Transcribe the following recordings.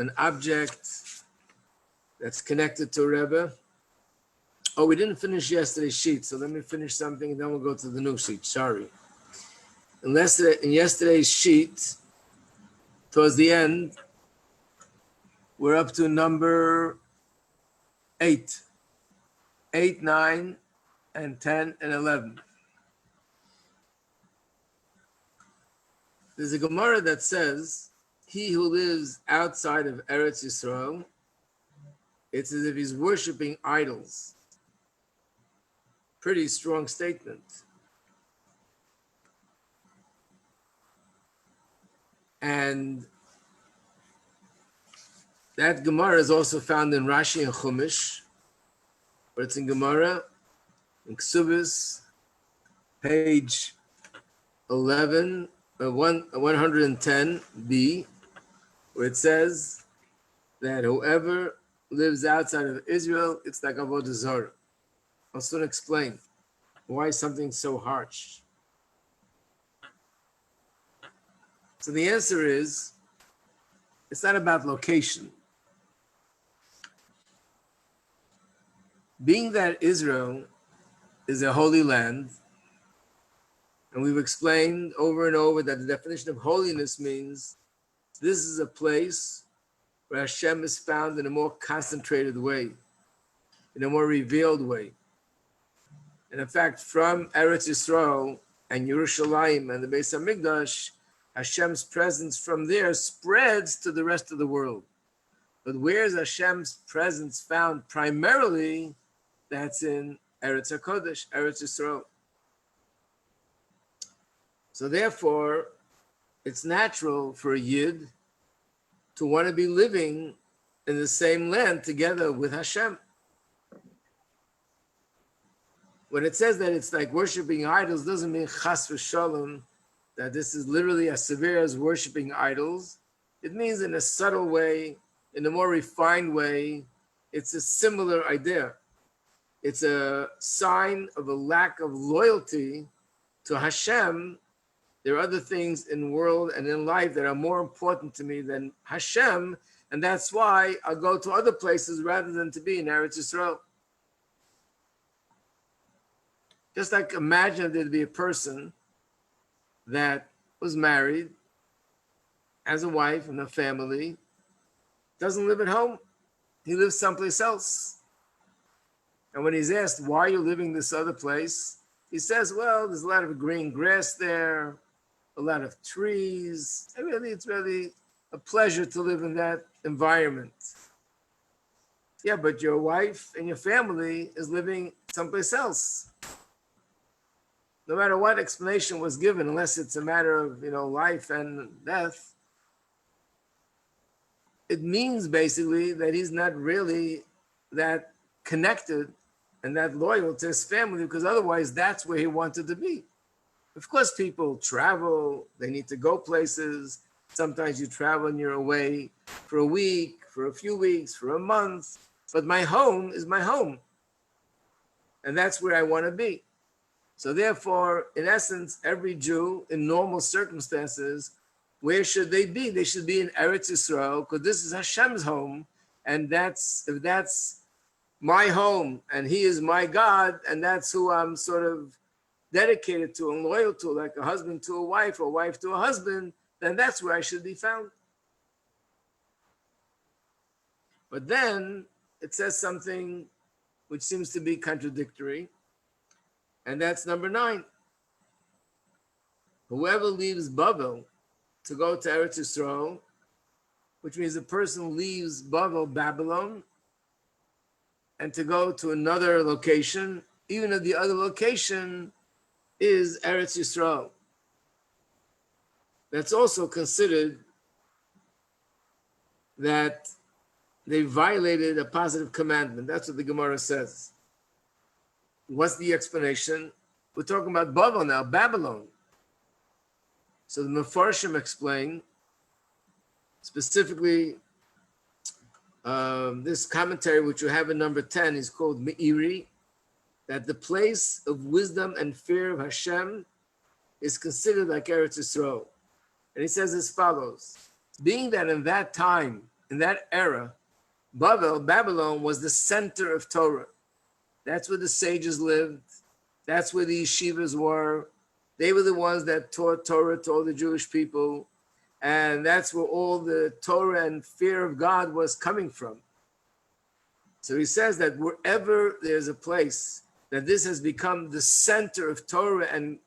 an object that's connected to a Rebbe. Oh, we didn't finish yesterday's sheet, so let me finish something and then we'll go to the new sheet. Sorry. In yesterday's sheet, towards the end, we're up to number 8. 8, 9, and 10, and 11. There's a Gemara that says, he who lives outside of Eretz Yisrael, it's as if he's worshiping idols. Pretty strong statement. And that Gemara is also found in Rashi and Chumash, but it's in Gemara, in Ksubis, page 11, 110b, where it says that whoever lives outside of Israel, it's like Avodah Zarah. I'll soon explain why something so harsh. So the answer is, it's not about location. Being that Israel is a holy land, and we've explained over and over that the definition of holiness means this is a place where Hashem is found in a more concentrated way, in a more revealed way. And in fact, from Eretz Yisrael and Yerushalayim and the Beis HaMikdash, Hashem's presence from there spreads to the rest of the world. But where is Hashem's presence found primarily? That's in Eretz HaKodesh, Eretz Yisrael. So therefore, it's natural for a Yid to want to be living in the same land together with Hashem. When it says that it's like worshiping idols, doesn't mean chas v'shalom, that this is literally as severe as worshiping idols. It means in a subtle way, in a more refined way, it's a similar idea. It's a sign of a lack of loyalty to Hashem. There are other things in the world and in life that are more important to me than Hashem, and that's why I'll go to other places rather than to be in Eretz Yisrael. Just like imagine there'd be a person that was married, has a wife and a family, doesn't live at home. He lives someplace else. And when he's asked, why are you living this other place? He says, well, there's a lot of green grass there, a lot of trees. And really, it's really a pleasure to live in that environment. Yeah, but your wife and your family is living someplace else. No matter what explanation was given, unless it's a matter of, life and death, it means basically that he's not really that connected and that loyal to his family, because otherwise that's where he wanted to be. Of course, people travel, they need to go places. Sometimes you travel and you're away for a week, for a few weeks, for a month, but my home is my home. And that's where I want to be. So therefore, in essence, every Jew in normal circumstances, where should they be? They should be in Eretz Yisrael, because this is Hashem's home. And if that's my home and he is my God, and that's who I'm sort of dedicated to and loyal to, like a husband to a wife or a wife to a husband, then that's where I should be found. But then it says something which seems to be contradictory, and that's number 9. Whoever leaves Babel to go to Eretz Yisrael, which means a person leaves Babylon, and to go to another location, even if the other location is Eretz Yisrael. That's also considered that they violated a positive commandment. That's what the Gemara says. What's the explanation? We're talking about Babel now, Babylon. So the Mefarshim explain, specifically, this commentary, which you have in number 10, is called Meiri, that the place of wisdom and fear of Hashem is considered like Eretz Yisrael. And he says as follows: being that in that time, in that era, Babylon was the center of Torah. That's where the sages lived. That's where the yeshivas were. They were the ones that taught Torah to all the Jewish people. And that's where all the Torah and fear of God was coming from. So he says that wherever there's a place that this has become the center of Torah and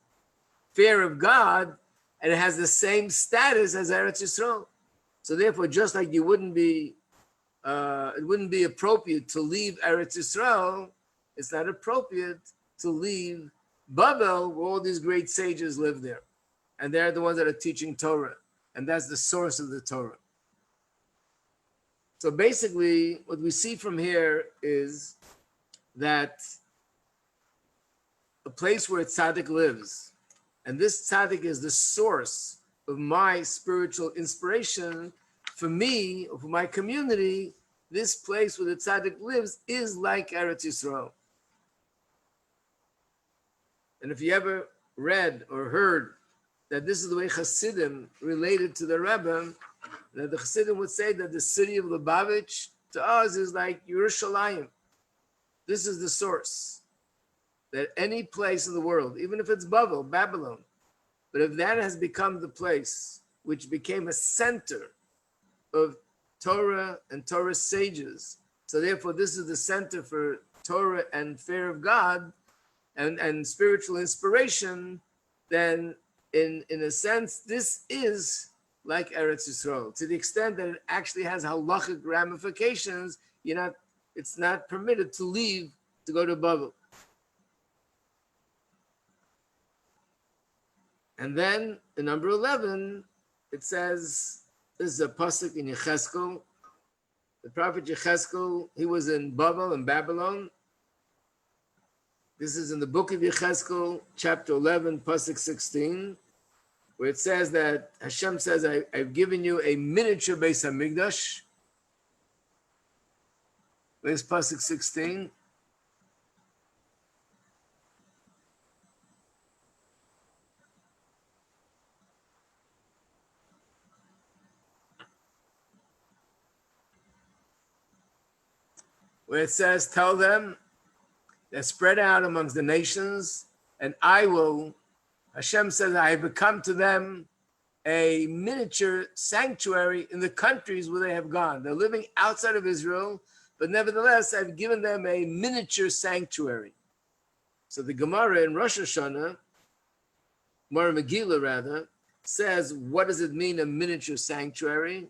fear of God, and it has the same status as Eretz Yisrael. So therefore, just like it wouldn't be appropriate to leave Eretz Yisrael, it's not appropriate to leave Babel, where all these great sages live there. And they're the ones that are teaching Torah. And that's the source of the Torah. So basically, what we see from here is that a place where a tzaddik lives, and this tzaddik is the source of my spiritual inspiration, for me, or for my community, this place where the tzaddik lives is like Eretz Yisrael. And if you ever read or heard that this is the way Chassidim related to the Rebbe, that the Chassidim would say that the city of Lubavitch to us is like Yerushalayim. This is the source. That any place in the world, even if it's Babylon, but if that has become the place which became a center of Torah and Torah sages, so therefore this is the center for Torah and fear of God and spiritual inspiration, then in a sense, this is like Eretz Yisrael, to the extent that it actually has halachic ramifications. It's not permitted to leave to go to Babel. And then in number 11, it says, this is a pasuk in Yecheskel. The prophet Yecheskel, he was in Babylon. This is in the book of Yecheskel, chapter 11, pasuk 16, where it says that Hashem says, I've given you a miniature Beis HaMikdash. Where's pasuk 16? Where it says, tell them they're spread out amongst the nations, and Hashem says, I have become to them a miniature sanctuary in the countries where they have gone. They're living outside of Israel, but nevertheless, I've given them a miniature sanctuary. So the Gemara in Rosh Hashanah, Gemara Megillah rather, says, what does it mean, a miniature sanctuary?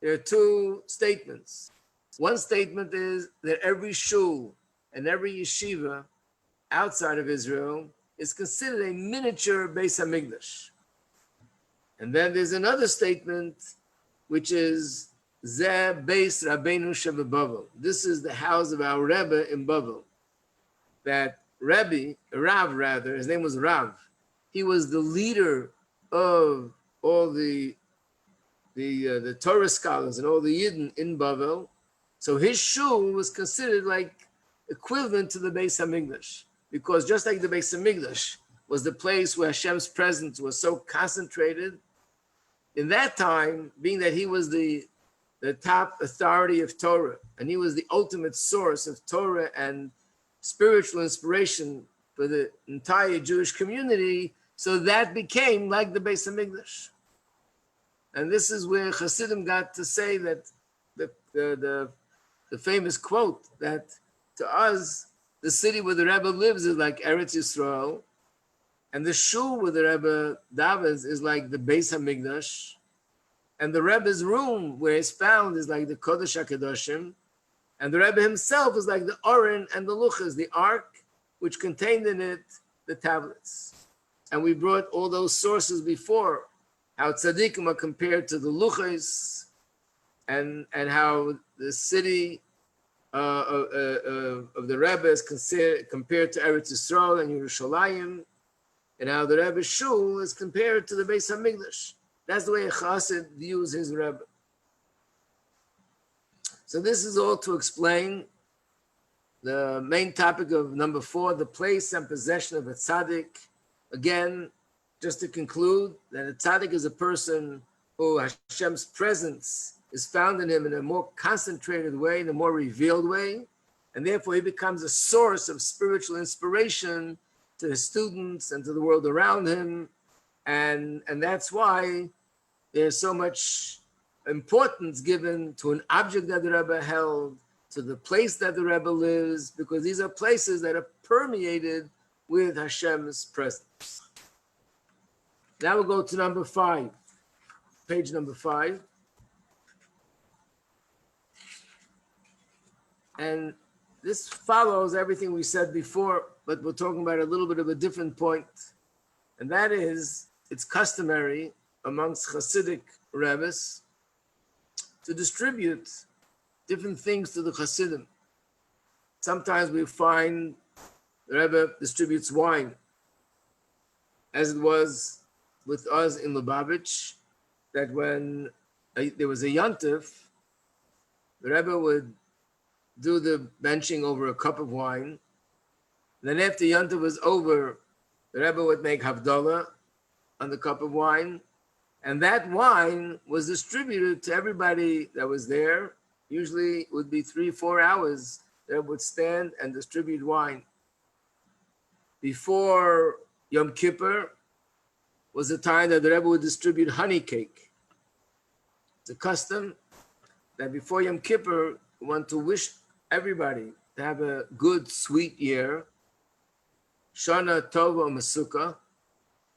There are two statements. One statement is that every shul and every yeshiva outside of Israel is considered a miniature Beis HaMikdash. And then there's another statement, which is Zeh Beis Rabbeinu Shebebavel. This is the house of our Rebbe in Bavel. That Rav, his name was Rav. He was the leader of all the Torah scholars and all the Yidden in Bavel. So his shul was considered like equivalent to the Beis HaMikdash, because just like the Beis HaMikdash was the place where Hashem's presence was so concentrated, in that time, being that he was the top authority of Torah, and he was the ultimate source of Torah and spiritual inspiration for the entire Jewish community, so that became like the Beis HaMikdash. And this is where Chassidim got to say that the famous quote that to us, the city where the Rebbe lives is like Eretz Yisrael, and the shul where the Rebbe davens is like the Beis HaMikdash, and the Rebbe's room where it's found is like the Kodesh HaKadoshim, and the Rebbe himself is like the Oren and the Luchas, the ark, which contained in it the tablets. And we brought all those sources before, how tzaddikim are compared to the Luchas, and how the city of the Rebbe is compared to Eretz Yisrael and Yerushalayim, and how the Rebbe's shul is compared to the Beis HaMikdash. That's the way a Chassid views his Rebbe. So this is all to explain the main topic of number 4, the place and possession of a tzaddik. Again, just to conclude, that a tzaddik is a person who Hashem's presence is found in him in a more concentrated way, in a more revealed way, and therefore he becomes a source of spiritual inspiration to his students and to the world around him. And that's why there's so much importance given to an object that the Rebbe held, to the place that the Rebbe lives, because these are places that are permeated with Hashem's presence. Now we'll go to number 5, page number 5. And this follows everything we said before, but we're talking about a little bit of a different point. And that is, it's customary amongst Chassidic Rebbes to distribute different things to the Chassidim. Sometimes we find the Rebbe distributes wine, as it was with us in Lubavitch, that when there was a Yontif, the Rebbe would do the benching over a cup of wine. Then after Yontif was over, the Rebbe would make Havdalah on the cup of wine, and that wine was distributed to everybody that was there. Usually it would be 3-4 hours that would stand and distribute wine. Before Yom Kippur was the time that the Rebbe would distribute honey cake. It's a custom that before Yom Kippur, we want to wish everybody to have a good, sweet year. Shana Tova Masuka.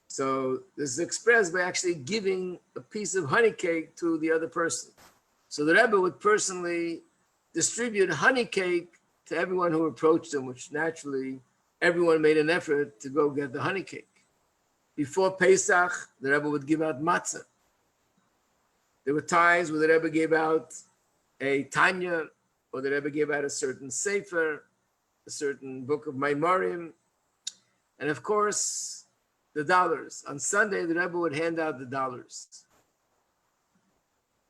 So this is expressed by actually giving a piece of honey cake to the other person. So the Rebbe would personally distribute honey cake to everyone who approached him, which naturally everyone made an effort to go get the honey cake. Before Pesach, the Rebbe would give out matzah. There were times where the Rebbe gave out a Tanya, or the Rebbe gave out a certain sefer, a certain book of Maimarim, and of course, the dollars. On Sunday, the Rebbe would hand out the dollars.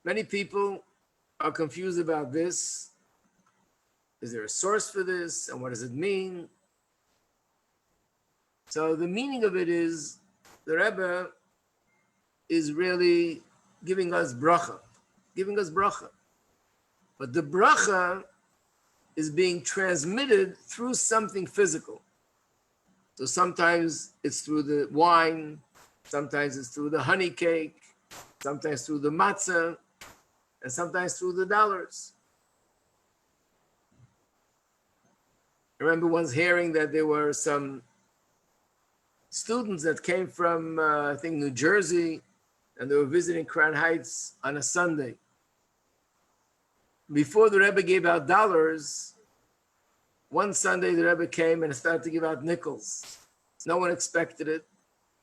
Many people are confused about this. Is there a source for this? And what does it mean? So the meaning of it is, the Rebbe is really giving us bracha, But the bracha is being transmitted through something physical. So sometimes it's through the wine, sometimes it's through the honey cake, sometimes through the matzah, and sometimes through the dollars. I remember once hearing that there were some students that came from, I think, New Jersey, and they were visiting Crown Heights on a Sunday. Before the Rebbe gave out dollars, one Sunday the Rebbe came and started to give out nickels. No one expected it.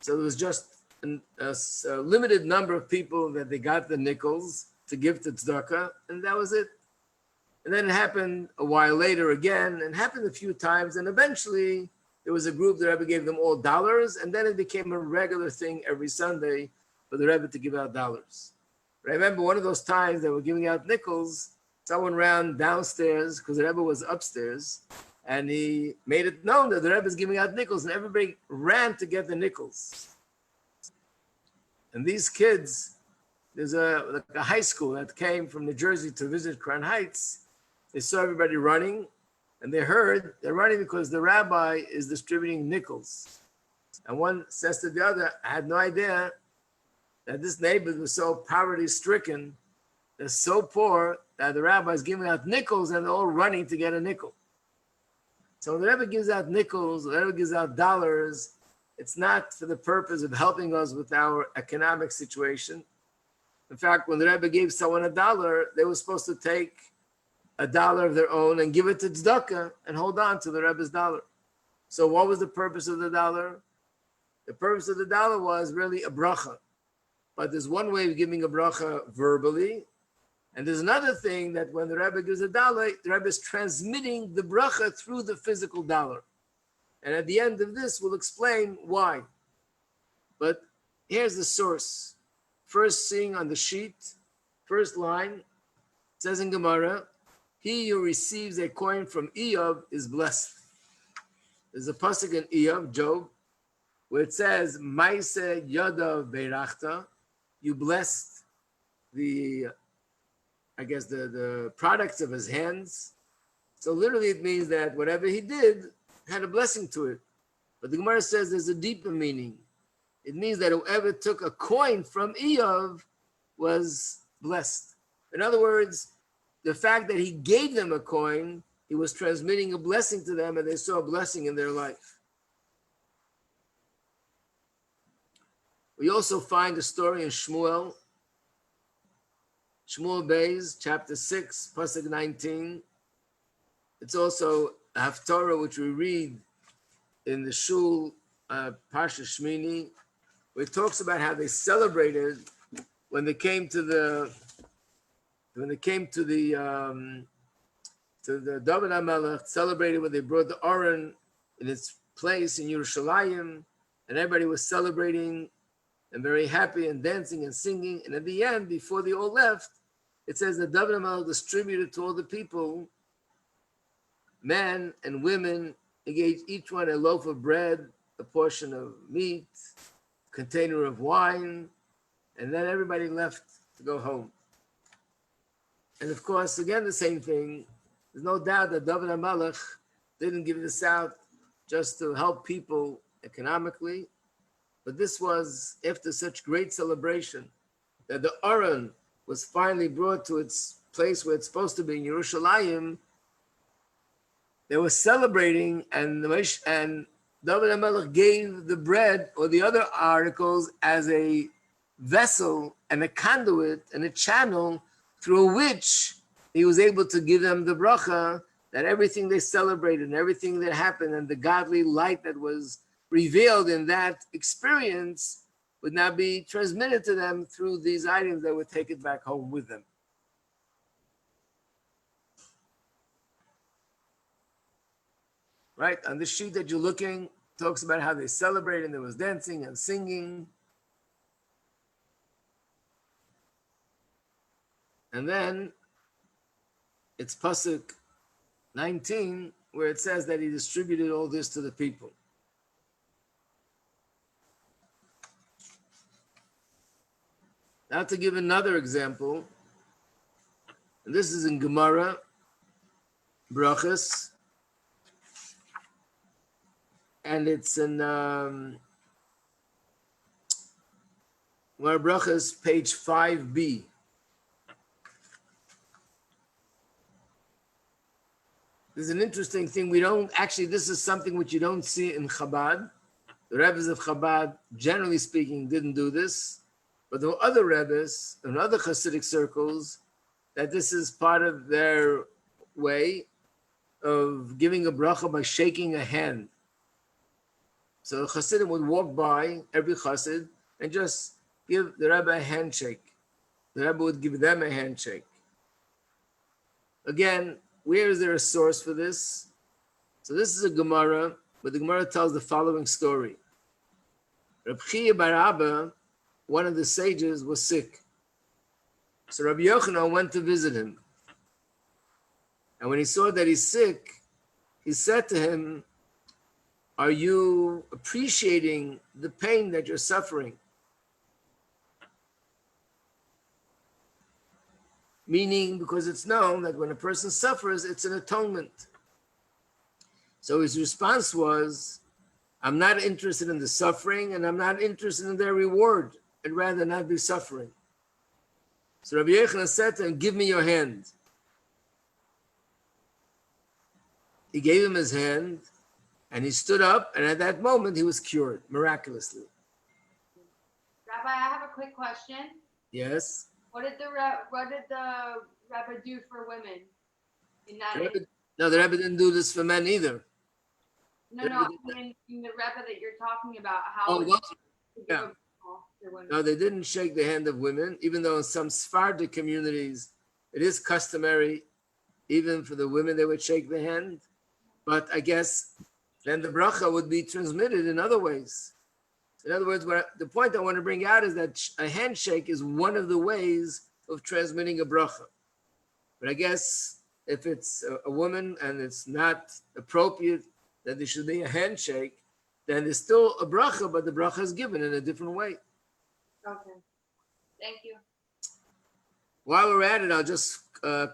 So there was just a limited number of people that they got the nickels to give to tzedakah, and that was it. And then it happened a while later again, and happened a few times, and eventually there was a group that Rebbe gave them all dollars, and then it became a regular thing every Sunday for the Rebbe to give out dollars. But I remember one of those times they were giving out nickels, someone ran downstairs, because the Rebbe was upstairs, and he made it known that the Rebbe is giving out nickels, and everybody ran to get the nickels. And these kids, there's a high school that came from New Jersey to visit Crown Heights. They saw everybody running, and they heard they're running because the rabbi is distributing nickels. And one says to the other, I had no idea that this neighbor was so poverty-stricken, they're so poor that the rabbi is giving out nickels and they're all running to get a nickel. So when the Rebbe gives out nickels, the Rebbe gives out dollars, it's not for the purpose of helping us with our economic situation. In fact, when the Rebbe gave someone $1, they were supposed to take $1 of their own and give it to tzedakah and hold on to the Rebbe's dollar. So what was the purpose of the dollar? The purpose of the dollar was really a bracha. But there's one way of giving a bracha verbally, and there's another thing that when the Rebbe gives $1, the Rebbe is transmitting the bracha through the physical dollar. And at the end of this, we'll explain why. But here's the source. First seeing on the sheet, first line, it says in Gemara, he who receives a coin from Eov is blessed. There's a pasuk in Eov, Job, where it says, Maise Yadav Beirachta, you blessed the I guess, the products of his hands. So literally it means that whatever he did had a blessing to it. But the Gemara says there's a deeper meaning. It means that whoever took a coin from Eov was blessed. In other words, the fact that he gave them a coin, he was transmitting a blessing to them, and they saw a blessing in their life. We also find a story in Shmuel Beis, chapter 6, pasuk 19. It's also a haftarah which we read in the shul, Parsha Shmini, where it talks about how they celebrated when they came to the David HaMelech, celebrated when they brought the Aron in its place in Yerushalayim, and everybody was celebrating and very happy and dancing and singing. And at the end, before they all left, it says that David HaMelech distributed to all the people, men and women, he gave each one a loaf of bread, a portion of meat, a container of wine, and then everybody left to go home. And of course, again, the same thing. There's no doubt that David HaMelech didn't give this out just to help people economically, but this was after such great celebration that the Aron was finally brought to its place where it's supposed to be in Yerushalayim. They were celebrating, and David HaMelech gave the bread or the other articles as a vessel and a conduit and a channel through which he was able to give them the bracha, that everything they celebrated and everything that happened and the godly light that was revealed in that experience would now be transmitted to them through these items that would take it back home with them. Right, on the sheet that you're looking, talks about how they celebrated, there was dancing and singing. And then it's pasuk 19, where it says that he distributed all this to the people. Now to give another example, and this is in Gemara, Brachas, and it's in Gemara Brachas, page 5b. There's an interesting thing. This is something which you don't see in Chabad. The Rebbes of Chabad, generally speaking, didn't do this. But there were other Rebbes and other Chassidic circles that this is part of their way of giving a bracha by shaking a hand. So the Chassidim would walk by, every Chassid, and just give the Rebbe a handshake. The Rebbe would give them a handshake. Again, where is there a source for this? So this is a Gemara, but the Gemara tells the following story. Reb Chia bar Abba, one of the sages, was sick. So Rabbi Yochanan went to visit him. And when he saw that he's sick, he said to him, "Are you appreciating the pain that you're suffering?" Meaning, because it's known that when a person suffers, it's an atonement. So his response was, "I'm not interested in the suffering, and I'm not interested in their reward. I'd rather not be suffering." So Rabbi Yochanan said to him, "Give me your hand." He gave him his hand, and he stood up, and at that moment, he was cured, miraculously. Rabbi, I have a quick question. Yes? What did the Rebbe do for women? No, the Rebbe didn't do this for men either. In the Rebbe that you're talking about, yeah. No, they didn't shake the hand of women, even though in some Sephardic communities, it is customary, even for the women, they would shake the hand. But I guess then the bracha would be transmitted in other ways. In other words, the point I want to bring out is that a handshake is one of the ways of transmitting a bracha. But I guess if it's a woman and it's not appropriate that there should be a handshake, then there's still a bracha, but the bracha is given in a different way. Okay. Thank you. While we're at it, I'll just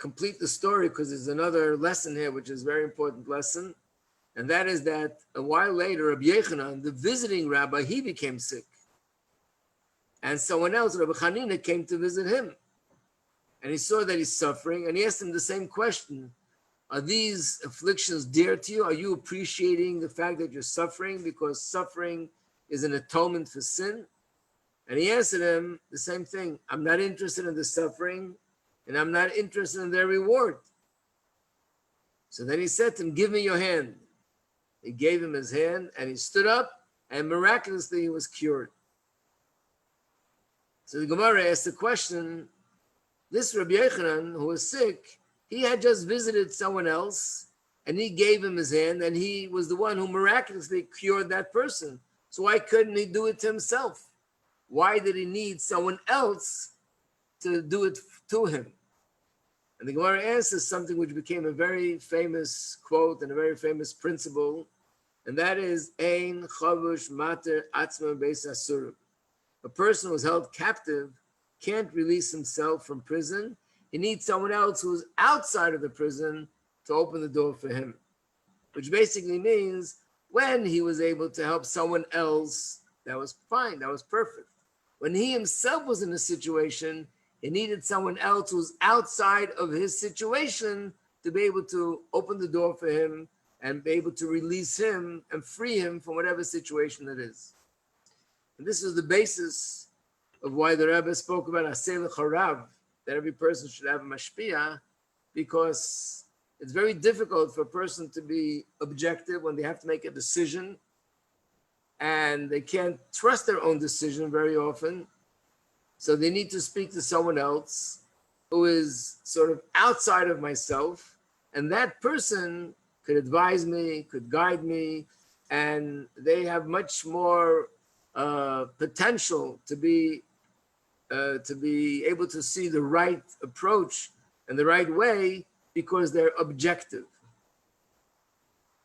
complete the story because there's another lesson here, which is a very important lesson. And that is that a while later, Rabbi Yechanan, the visiting rabbi, he became sick. And someone else, Rabbi Hanina, came to visit him. And he saw that he's suffering, and he asked him the same question. Are these afflictions dear to you? Are you appreciating the fact that you're suffering because suffering is an atonement for sin? And he answered him the same thing. I'm not interested in the suffering, and I'm not interested in their reward. So then he said to him, give me your hand. He gave him his hand, and he stood up, and miraculously he was cured. So the Gemara asked the question, this Rabbi Yechanan, who was sick, he had just visited someone else, and he gave him his hand, and he was the one who miraculously cured that person. So why couldn't he do it to himself? Why did he need someone else to do it to him? And the Gemara answers something which became a very famous quote and a very famous principle, and that is, Ein chavush mater atzma beis asurim. A person who is held captive can't release himself from prison. He needs someone else who's outside of the prison to open the door for him, which basically means when he was able to help someone else, that was fine, that was perfect. When he himself was in a situation, he needed someone else who's outside of his situation to be able to open the door for him and be able to release him and free him from whatever situation it is. And this is the basis of why the Rebbe spoke about Aseh L'Charav, that every person should have a mashpia, because it's very difficult for a person to be objective when they have to make a decision, and they can't trust their own decision very often. So they need to speak to someone else who is sort of outside of myself, and that person could advise me, could guide me, and they have much more potential to be able to see the right approach and the right way because they're objective.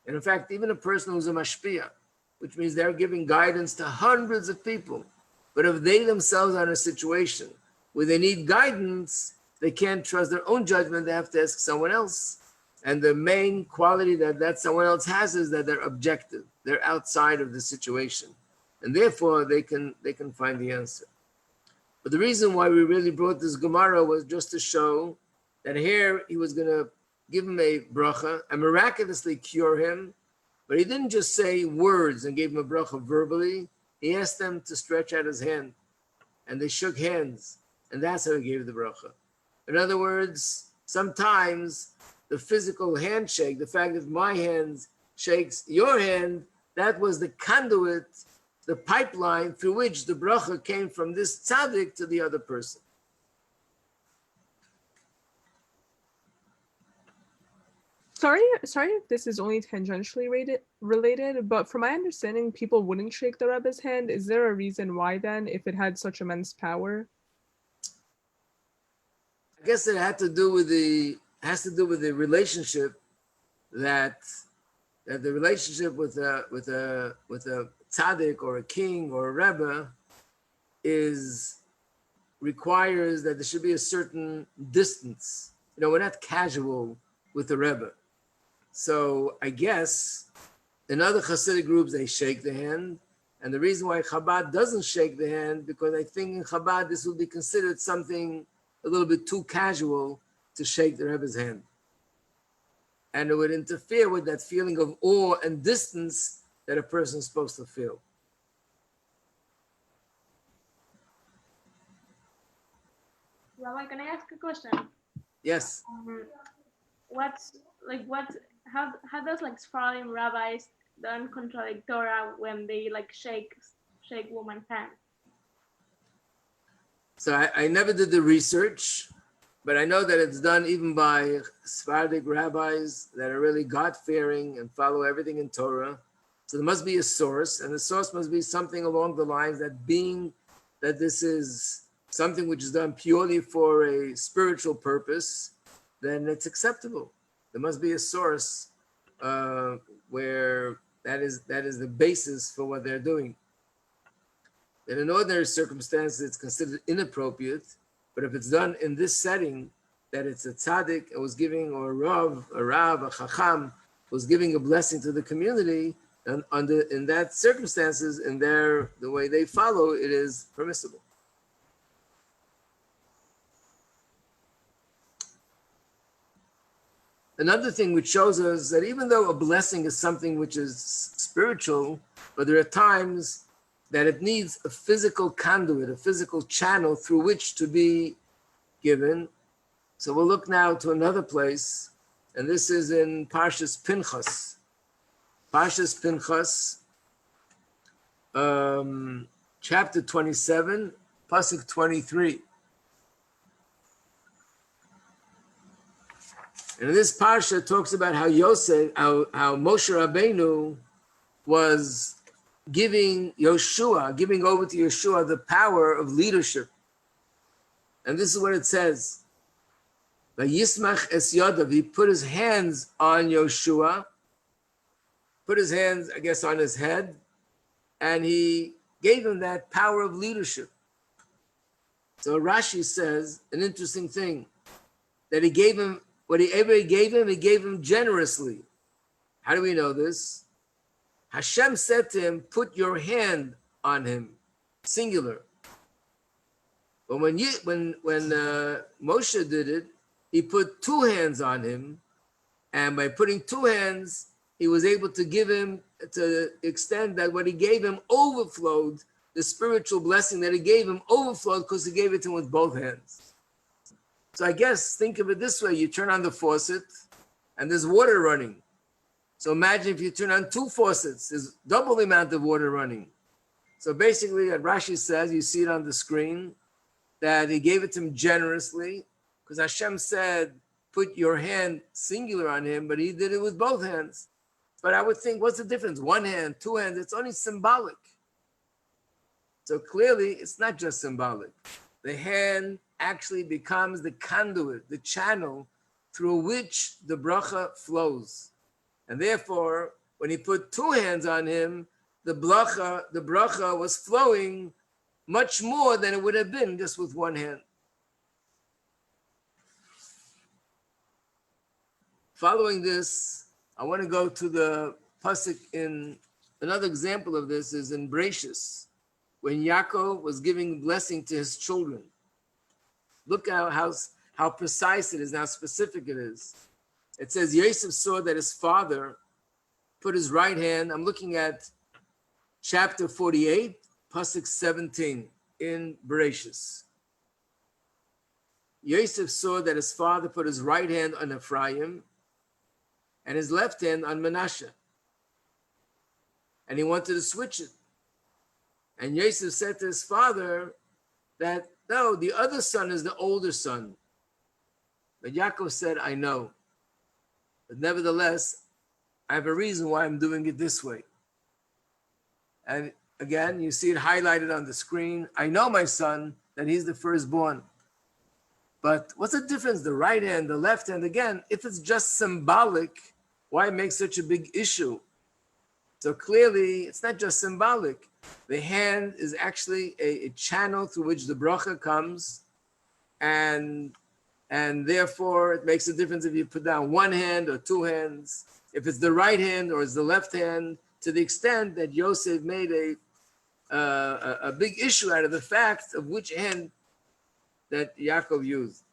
And in fact, even a person who's a mashpia, which means they're giving guidance to hundreds of people, but if they themselves are in a situation where they need guidance, they can't trust their own judgment, they have to ask someone else. And the main quality that someone else has is that they're objective, they're outside of the situation. And therefore they can find the answer. But the reason why we really brought this Gemara was just to show that here he was going to give him a bracha and miraculously cure him. But he didn't just say words and gave him a bracha verbally. He asked them to stretch out his hand. And they shook hands. And that's how he gave the bracha. In other words, sometimes the physical handshake, the fact that my hand shakes your hand, that was the conduit, the pipeline through which the bracha came from this tzaddik to the other person. Sorry if this is only tangentially related, but from my understanding, people wouldn't shake the Rebbe's hand. Is there a reason why then, if it had such immense power? I guess it has to do with the relationship that the relationship with a tzaddik or a king or a rebbe requires that there should be a certain distance. You know, we're not casual with the rebbe. So I guess in other Chassidic groups, they shake the hand. And the reason why Chabad doesn't shake the hand, because I think in Chabad, this will be considered something a little bit too casual to shake the Rebbe's hand. And it would interfere with that feeling of awe and distance that a person is supposed to feel. Rabbi, can I ask a question? Yes. How does like Sephardim rabbis don't contradict Torah when they like shake woman's hand? So I never did the research, but I know that it's done even by Sephardic rabbis that are really God-fearing and follow everything in Torah. So there must be a source, and the source must be something along the lines that this is something which is done purely for a spiritual purpose, then it's acceptable. There must be a source where that is the basis for what they're doing. And in ordinary circumstances, it's considered inappropriate. But if it's done in this setting, that it's a tzaddik and was giving, or a rav, a chacham, was giving a blessing to the community, and in that circumstances, in the way they follow, it is permissible. Another thing which shows us that even though a blessing is something which is spiritual, but there are times that it needs a physical conduit, a physical channel through which to be given. So we'll look now to another place, and this is in Parshas Pinchas. Parshas Pinchas, chapter 27, pasuk 23. And this parsha talks about how Yosef, how Moshe Rabbeinu was giving over to Yeshua the power of leadership. And this is what it says. Vayismach es yadav, he put his hands on Yeshua, put his hands, I guess, on his head, and he gave him that power of leadership. So Rashi says an interesting thing, that he gave him, whatever he gave him generously. How do we know this? Hashem said to him, put your hand on him, singular. But when Moshe did it, he put two hands on him, and by putting two hands, he was able to give him, to the extent that what he gave him overflowed, the spiritual blessing that he gave him overflowed because he gave it to him with both hands. So I guess, think of it this way, you turn on the faucet and there's water running. So imagine if you turn on two faucets, there's double the amount of water running. So basically, what Rashi says, you see it on the screen, that he gave it to him generously, because Hashem said, put your hand singular on him, but he did it with both hands. But I would think, what's the difference? One hand, two hands, it's only symbolic. So clearly, it's not just symbolic. The hand actually becomes the conduit, the channel through which the bracha flows. And therefore, when he put two hands on him, the bracha was flowing much more than it would have been just with one hand. Following this, I want to go to the pasuk in another example of this is in Bereshis, when Yaakov was giving blessing to his children. Look at how precise it is, how specific it is. It says Yosef saw that his father put his right hand, I'm looking at chapter 48, pasuk 17 in Bereshis. Yosef saw that his father put his right hand on Ephraim and his left hand on Manasseh. And he wanted to switch it. And Yosef said to his father that, no, the other son is the older son. But Yaakov said, I know. But nevertheless, I have a reason why I'm doing it this way. And again, you see it highlighted on the screen. I know my son, that he's the firstborn. But what's the difference? The right hand, the left hand, again, if it's just symbolic, why make such a big issue? So clearly, it's not just symbolic. The hand is actually a channel through which the bracha comes, and therefore it makes a difference if you put down one hand or two hands, if it's the right hand or it's the left hand, to the extent that Yosef made a big issue out of the fact of which hand that Yaakov used.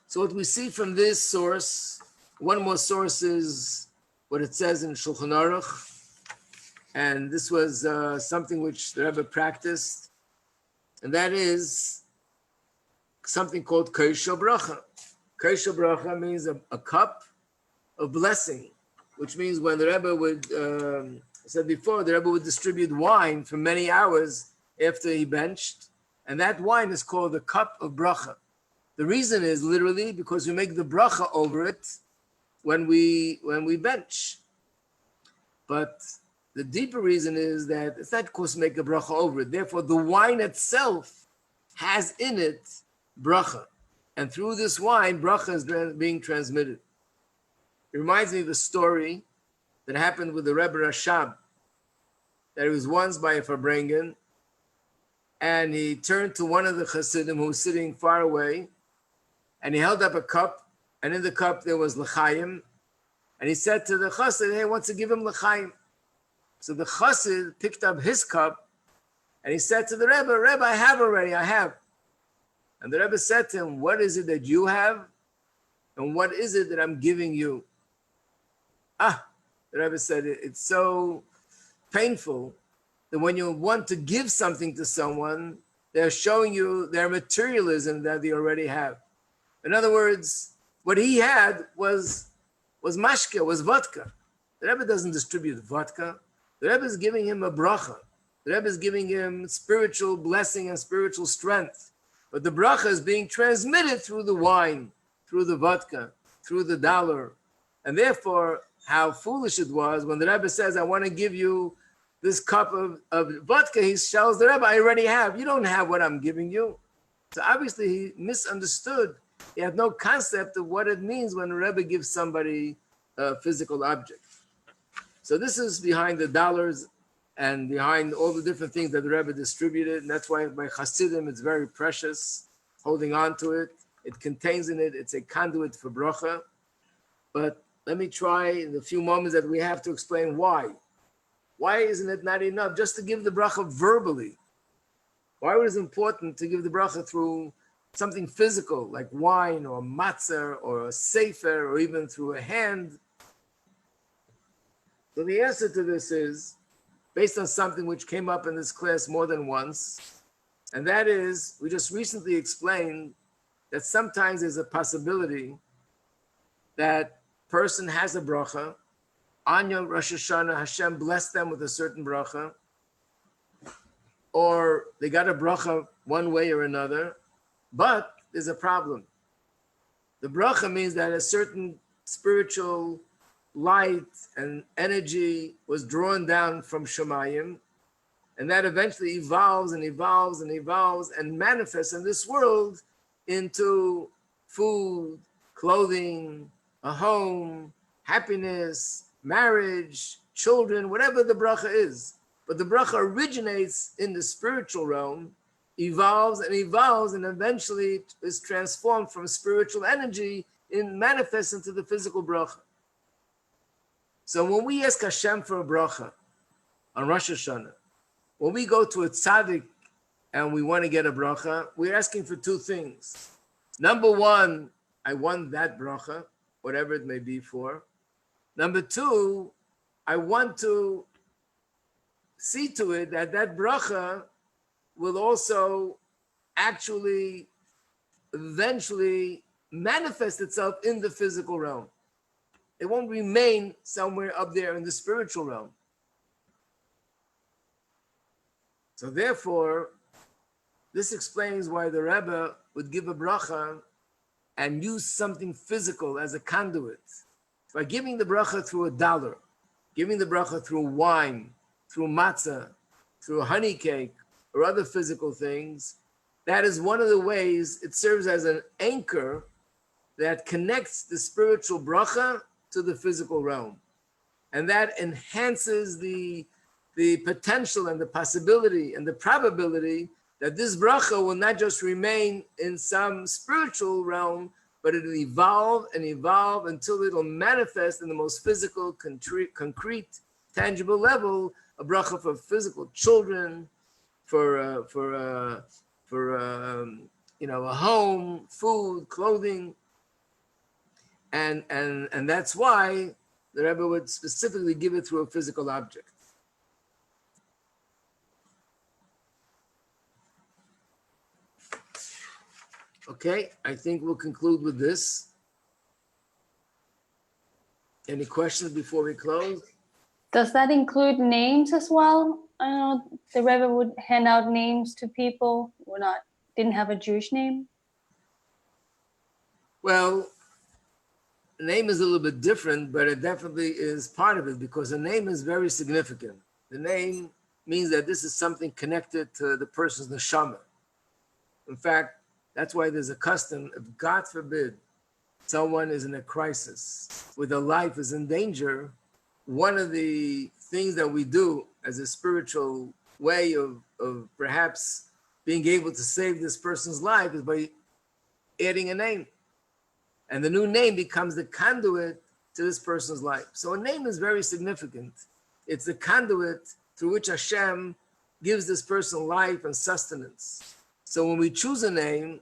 So what we see from this source, one more source is what it says in Shulchan Aruch, and this was something which the Rebbe practiced, and that is something called Kaisha Bracha. Kaisha Bracha means a cup of blessing, which means when the Rebbe would, I said before, the Rebbe would distribute wine for many hours after he benched, and that wine is called the cup of bracha. The reason is literally because we make the bracha over it when we bench. But the deeper reason is that it's not because we make a bracha over it. Therefore, the wine itself has in it bracha. And through this wine, bracha is being transmitted. It reminds me of a story that happened with the Rebbe Rashab, that he was once by a Farbrengen, and he turned to one of the Chassidim who was sitting far away, and he held up a cup, and in the cup there was l'chaim, and he said to the Chassid, hey, wants to give him l'chaim. So the Chassid picked up his cup, and he said to the Rebbe, I have already, I have. And the Rebbe said to him, what is it that you have? And what is it that I'm giving you? The Rebbe said, it's so painful that when you want to give something to someone, they're showing you their materialism that they already have. In other words, what he had was mashke, was vodka. The Rebbe doesn't distribute vodka. The Rebbe is giving him a bracha. The Rebbe is giving him spiritual blessing and spiritual strength. But the bracha is being transmitted through the wine, through the vodka, through the dollar. And therefore, how foolish it was when the Rebbe says, I want to give you this cup of vodka. He tells the Rebbe, I already have. You don't have what I'm giving you. So obviously he misunderstood. He had no concept of what it means when the Rebbe gives somebody a physical object. So this is behind the dollars and behind all the different things that the Rebbe distributed. And that's why by Chassidim, it's very precious, holding on to it. It contains in it, it's a conduit for bracha. But let me try in the few moments that we have to explain why. Why isn't it not enough just to give the bracha verbally? Why was it important to give the bracha through something physical like wine or matzah or a sefer or even through a hand? So the answer to this is based on something which came up in this class more than once, and that is, we just recently explained that sometimes there's a possibility that person has a bracha, on your Rosh Hashanah, Hashem blessed them with a certain bracha, or they got a bracha one way or another, but there's a problem. The bracha means that a certain spiritual light and energy was drawn down from Shemayim, and that eventually evolves and evolves and evolves and manifests in this world into food, clothing, a home, happiness, marriage, children, whatever the bracha is. But the bracha originates in the spiritual realm, evolves and evolves, and eventually is transformed from spiritual energy and manifests into the physical bracha. So when we ask Hashem for a bracha on Rosh Hashanah, when we go to a tzaddik and we want to get a bracha, we're asking for two things. Number one, I want that bracha, whatever it may be for. Number two, I want to see to it that that bracha will also actually eventually manifest itself in the physical realm. It won't remain somewhere up there in the spiritual realm. So therefore, this explains why the Rebbe would give a bracha and use something physical as a conduit. By giving the bracha through a dollar, giving the bracha through wine, through matzah, through a honey cake, or other physical things, that is one of the ways it serves as an anchor that connects the spiritual bracha to the physical realm. And that enhances the potential and the possibility and the probability that this bracha will not just remain in some spiritual realm, but it'll evolve and evolve until it'll manifest in the most physical, concrete, tangible level, a bracha for physical children, for a home, food, clothing, and that's why the Rebbe would specifically give it through a physical object. Okay, I think we'll conclude with this. Any questions before we close? Does that include names as well? I know the Rebbe would hand out names to people who didn't have a Jewish name. Well, the name is a little bit different, but it definitely is part of it because the name is very significant. The name means that this is something connected to the person's neshama. In fact, that's why there's a custom, if God forbid, someone is in a crisis, where their life is in danger, one of the things that we do as a spiritual way of perhaps being able to save this person's life is by adding a name. And the new name becomes the conduit to this person's life. So a name is very significant. It's the conduit through which Hashem gives this person life and sustenance. So when we choose a name,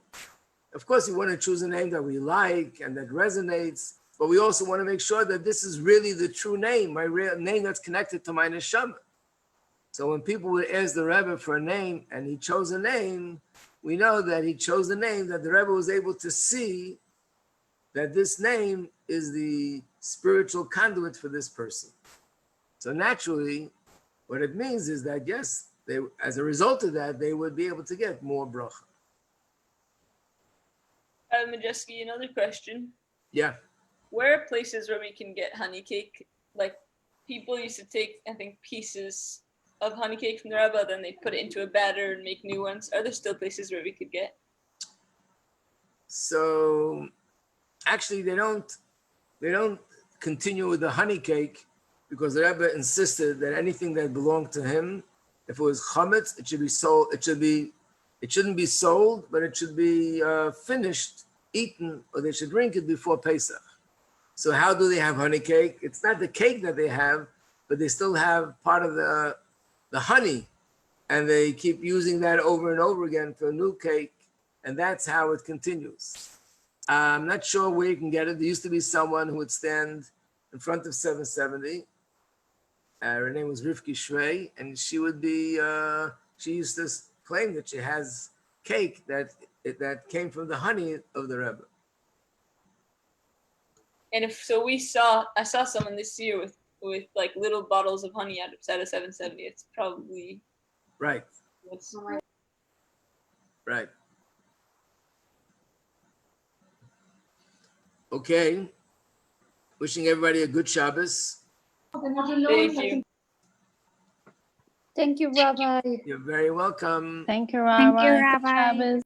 of course, we want to choose a name that we like and that resonates, but we also want to make sure that this is really the true name, my real name that's connected to my neshama. So when people would ask the Rebbe for a name and he chose a name, we know that he chose a name that the Rebbe was able to see that this name is the spiritual conduit for this person. So naturally, what it means is that, yes, they, as a result of that, they would be able to get more bracha. Rabbi Majeski, another question. Yeah. Where are places where we can get honey cake? Like, people used to take, I think, pieces of honey cake from the Rebbe, then they put it into a batter and make new ones. Are there still places where we could get? So actually they don't continue with the honey cake because the Rebbe insisted that anything that belonged to him, if it was chametz, it should be sold. It shouldn't be sold, but it should be finished, eaten, or they should drink it before Pesach. So how do they have honey cake? It's not the cake that they have, but they still have part of the honey, and they keep using that over and over again for a new cake, and that's how it continues. I'm not sure where you can get it. There used to be someone who would stand in front of 770. Her name was Rivki Shrei, and she would be, she used to claim that she has cake that came from the honey of the Rebbe. And if so, I saw someone this year with like little bottles of honey outside of 770. It's probably right. Right. Okay. Wishing everybody a good Shabbos. Thank you. Thank you, Rabbi. You're very welcome. Thank you, Rabbi. Thank you, Good Rabbi. Shabbos.